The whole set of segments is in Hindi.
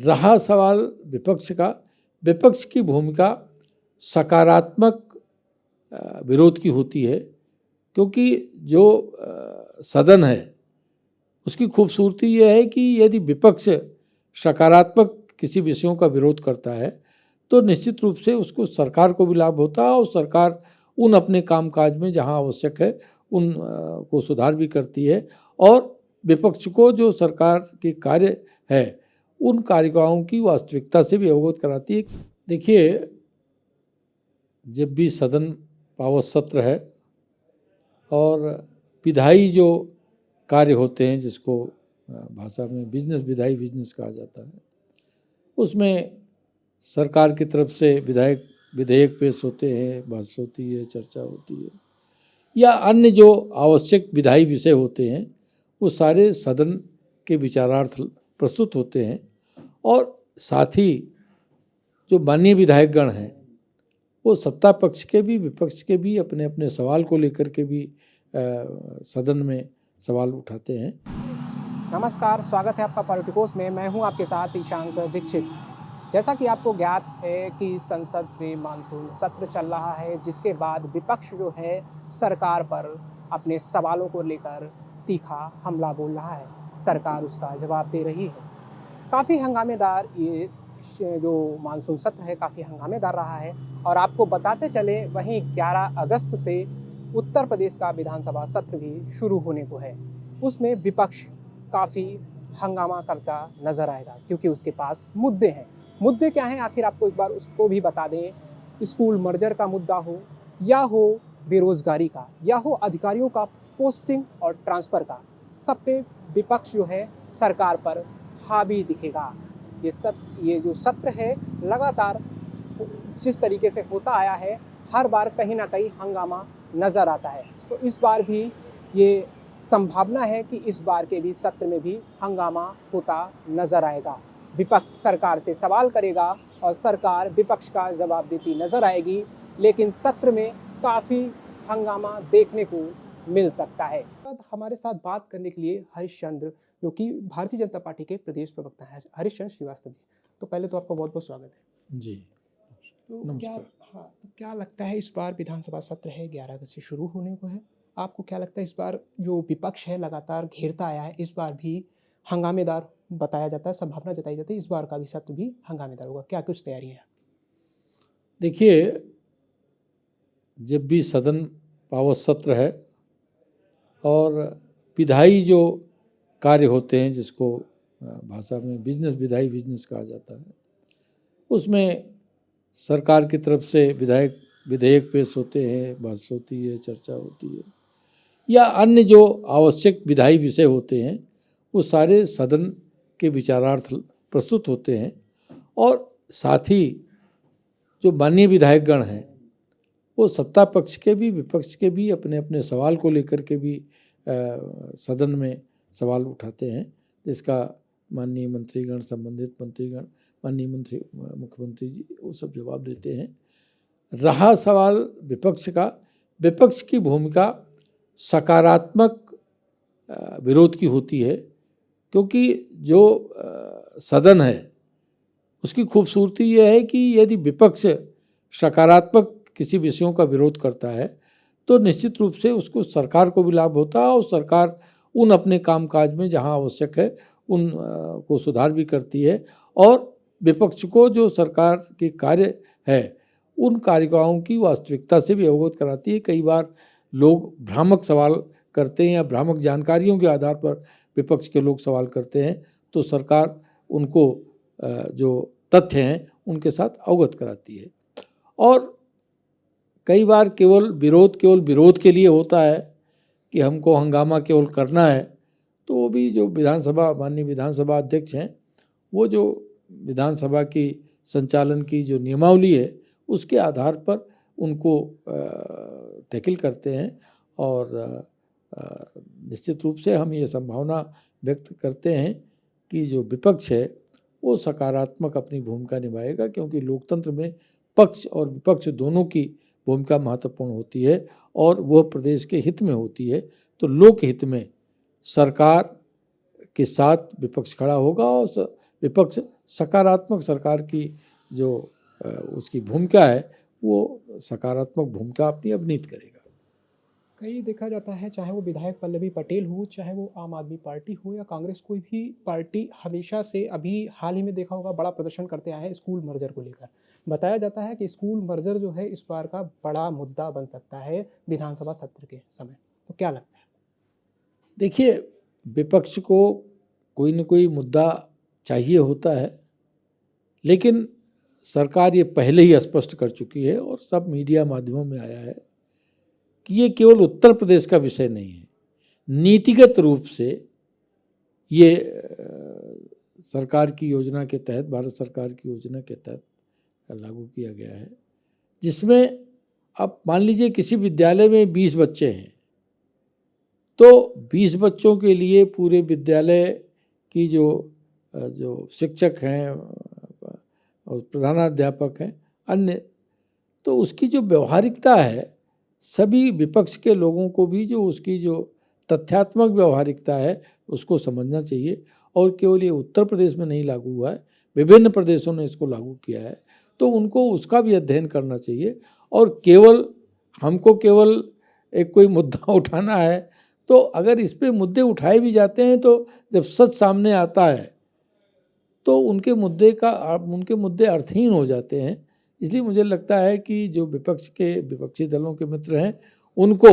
रहा सवाल विपक्ष का, विपक्ष की भूमिका सकारात्मक विरोध की होती है, क्योंकि जो सदन है उसकी खूबसूरती यह है कि यदि विपक्ष सकारात्मक किसी विषयों का विरोध करता है तो निश्चित रूप से उसको सरकार को भी लाभ होता है और सरकार उन अपने कामकाज में जहां आवश्यक है उन को सुधार भी करती है और विपक्ष को जो सरकार के कार्य है उन कार्यक्रमों की वास्तविकता से भी अवगत कराती है। देखिए, जब भी सदन पावत सत्र है और विधायी जो कार्य होते हैं, जिसको भाषा में विधायी बिजनेस कहा जाता है, उसमें सरकार की तरफ से विधेयक पेश होते हैं, बहस होती है, चर्चा होती है, या अन्य जो आवश्यक विधायी विषय होते हैं वो सारे सदन के विचारार्थ प्रस्तुत होते हैं। और साथ ही जो माननीय विधायकगण हैं वो सत्ता पक्ष के भी विपक्ष के भी अपने अपने सवाल को लेकर के भी सदन में सवाल उठाते हैं। नमस्कार, स्वागत है आपका पॉलिटिकोस में। मैं हूं आपके साथ ईशांक दीक्षित। जैसा कि आपको ज्ञात है कि संसद में मानसून सत्र चल रहा है, जिसके बाद विपक्ष जो है सरकार पर अपने सवालों को लेकर तीखा हमला बोल रहा है। सरकार उसका जवाब दे रही है। काफ़ी हंगामेदार ये जो मानसून सत्र है काफ़ी हंगामेदार रहा है। और आपको बताते चले, वहीं 11 अगस्त से उत्तर प्रदेश का विधानसभा सत्र भी शुरू होने को है। उसमें विपक्ष काफ़ी हंगामा करता नज़र आएगा, क्योंकि उसके पास मुद्दे हैं। मुद्दे क्या हैं आखिर, आपको एक बार उसको भी बता दें। स्कूल मर्जर का मुद्दा हो, या हो बेरोज़गारी का, या हो अधिकारियों का पोस्टिंग और ट्रांसफ़र का, सब पे विपक्ष जो है सरकार पर हावी दिखेगा। ये जो सत्र है लगातार जिस तरीके से होता आया है, हर बार कहीं ना कहीं हंगामा नज़र आता है। तो इस बार भी ये संभावना है कि इस बार के भी सत्र में भी हंगामा होता नजर आएगा। विपक्ष सरकार से सवाल करेगा और सरकार विपक्ष का जवाब देती नजर आएगी, लेकिन सत्र में काफ़ी हंगामा देखने को मिल सकता है। हमारे साथ बात करने के लिए हरीशचंद्र, जो कि भारतीय जनता पार्टी के प्रदेश प्रवक्ता हैं, हरीशचंद्र श्रीवास्तव जी। तो पहले तो आपका बहुत बहुत स्वागत है जी। तो नमस्कार। क्या लगता है, इस बार विधानसभा सत्र है 11 अगस्त से शुरू होने को है। आपको क्या लगता है, इस बार जो विपक्ष है लगातार घेरता आया है, इस बार भी हंगामेदार बताया जाता है, संभावना जताई जाती है इस बार का भी सत्र भी हंगामेदार होगा। क्या कुछ तैयारी है? देखिए, जब भी सदन पावत सत्र है और विधायी जो कार्य होते हैं, जिसको भाषा में विधायी बिजनेस कहा जाता है, उसमें सरकार की तरफ से विधेयक पेश होते हैं, बहस होती है, चर्चा होती है, या अन्य जो आवश्यक विधायी विषय होते हैं वो सारे सदन के विचारार्थ प्रस्तुत होते हैं। और साथ ही जो माननीय विधायकगण हैं वो सत्ता पक्ष के भी विपक्ष के भी अपने अपने सवाल को लेकर के भी सदन में सवाल उठाते हैं, जिसका माननीय मंत्रीगण, संबंधित मंत्रीगण, माननीय मुख्यमंत्री जी वो सब जवाब देते हैं। रहा सवाल विपक्ष का, विपक्ष की भूमिका सकारात्मक विरोध की होती है, क्योंकि जो सदन है उसकी खूबसूरती यह है कि यदि विपक्ष सकारात्मक किसी विषयों का विरोध करता है तो निश्चित रूप से उसको सरकार को भी लाभ होता है और सरकार उन अपने कामकाज में जहां आवश्यक है उन को सुधार भी करती है और विपक्ष को जो सरकार के कार्य है उन कार्यक्रमों की वास्तविकता से भी अवगत कराती है। कई बार लोग भ्रामक सवाल करते हैं या भ्रामक जानकारियों के आधार पर विपक्ष के लोग सवाल करते हैं, तो सरकार उनको जो तथ्य हैं उनके साथ अवगत कराती है। और कई बार केवल विरोध के लिए होता है कि हमको हंगामा केवल करना है, तो वो भी जो माननीय विधानसभा अध्यक्ष हैं वो जो विधानसभा की संचालन की जो नियमावली है उसके आधार पर उनको टैकल करते हैं। और निश्चित रूप से हम ये संभावना व्यक्त करते हैं कि जो विपक्ष है वो सकारात्मक अपनी भूमिका निभाएगा, क्योंकि लोकतंत्र में पक्ष और विपक्ष दोनों की भूमिका महत्वपूर्ण होती है और वह प्रदेश के हित में होती है। तो लोक हित में सरकार के साथ विपक्ष खड़ा होगा और विपक्ष सकारात्मक सरकार की जो उसकी भूमिका है वो सकारात्मक भूमिका अपनी अभिनीत करेगा। कई देखा जाता है, चाहे वो विधायक पल्लवी पटेल हो, चाहे वो आम आदमी पार्टी हो या कांग्रेस, कोई भी पार्टी हमेशा से, अभी हाल ही में देखा होगा, बड़ा प्रदर्शन करते आए हैं स्कूल मर्जर को लेकर। बताया जाता है कि स्कूल मर्जर जो है इस बार का बड़ा मुद्दा बन सकता है विधानसभा सत्र के समय। तो क्या लगता है? देखिए, विपक्ष को कोई न कोई मुद्दा चाहिए होता है, लेकिन सरकार ये पहले ही स्पष्ट कर चुकी है और सब मीडिया माध्यमों में आया है कि ये केवल उत्तर प्रदेश का विषय नहीं है। नीतिगत रूप से ये सरकार की योजना के तहत, भारत सरकार की योजना के तहत लागू किया गया है, जिसमें अब मान लीजिए किसी विद्यालय में 20 बच्चे हैं, तो 20 बच्चों के लिए पूरे विद्यालय की जो शिक्षक हैं और प्रधानाध्यापक हैं, अन्य, तो उसकी जो व्यवहारिकता है, सभी विपक्ष के लोगों को भी जो उसकी जो तथ्यात्मक व्यवहारिकता है उसको समझना चाहिए। और केवल ये उत्तर प्रदेश में नहीं लागू हुआ है, विभिन्न प्रदेशों ने इसको लागू किया है, तो उनको उसका भी अध्ययन करना चाहिए। और केवल हमको केवल एक कोई मुद्दा उठाना है, तो अगर इस पे मुद्दे उठाए भी जाते हैं तो जब सच सामने आता है तो उनके मुद्दे अर्थहीन हो जाते हैं। इसलिए मुझे लगता है कि जो विपक्षी दलों के मित्र हैं, उनको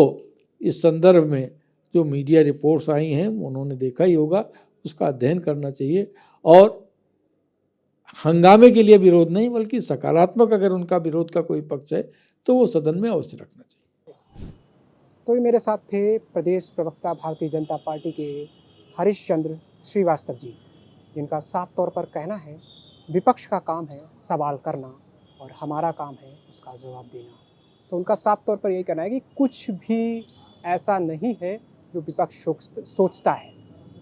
इस संदर्भ में जो मीडिया रिपोर्ट्स आई हैं उन्होंने देखा ही होगा, उसका अध्ययन करना चाहिए और हंगामे के लिए विरोध नहीं, बल्कि सकारात्मक अगर उनका विरोध का कोई पक्ष है तो वो सदन में अवश्य रखना चाहिए। तो ये मेरे साथ थे प्रदेश प्रवक्ता भारतीय जनता पार्टी के हरीशचंद्र श्रीवास्तव जी, जिनका साफ तौर पर कहना है विपक्ष का काम है सवाल करना और हमारा काम है उसका जवाब देना। तो उनका साफ तौर पर यही कहना है कि कुछ भी ऐसा नहीं है जो विपक्ष सोचता है।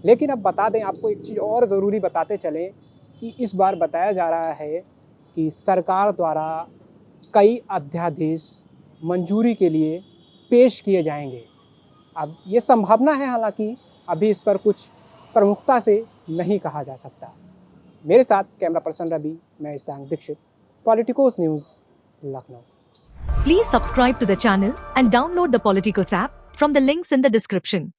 लेकिन अब बता दें आपको एक चीज़ और ज़रूरी बताते चलें कि इस बार बताया जा रहा है कि सरकार द्वारा कई अध्यादेश मंजूरी के लिए पेश किए जाएंगे। अब ये संभावना है, हालांकि अभी इस पर कुछ प्रमुखता से नहीं कहा जा सकता। मेरे साथ कैमरा पर्सन रवि, मैं Ishank Dixit, Politicos news, Lucknow. Please subscribe to the channel and download the Politicos app from the links in the description.